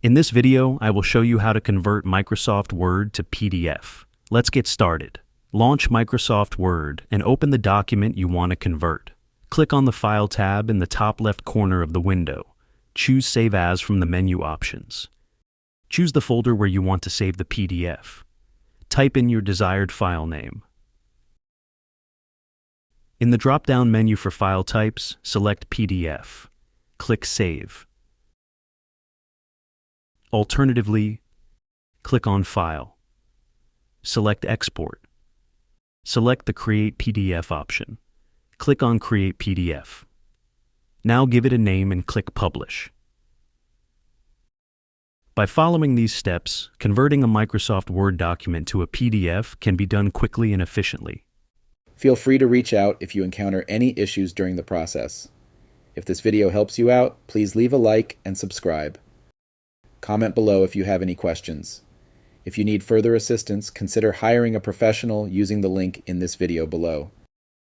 In this video, I will show you how to convert Microsoft Word to PDF. Let's get started. Launch Microsoft Word and open the document you want to convert. Click on the File tab in the top left corner of the window. Choose Save As from the menu options. Choose the folder where you want to save the PDF. Type in your desired file name. In the drop-down menu for file types, select PDF. Click Save. Alternatively, click on File. Select Export. Select the Create PDF option. Click on Create PDF. Now give it a name and click Publish. By following these steps, converting a Microsoft Word document to a PDF can be done quickly and efficiently. Feel free to reach out if you encounter any issues during the process. If this video helps you out, please leave a like and subscribe. Comment below if you have any questions. If you need further assistance, consider hiring a professional using the link in this video below.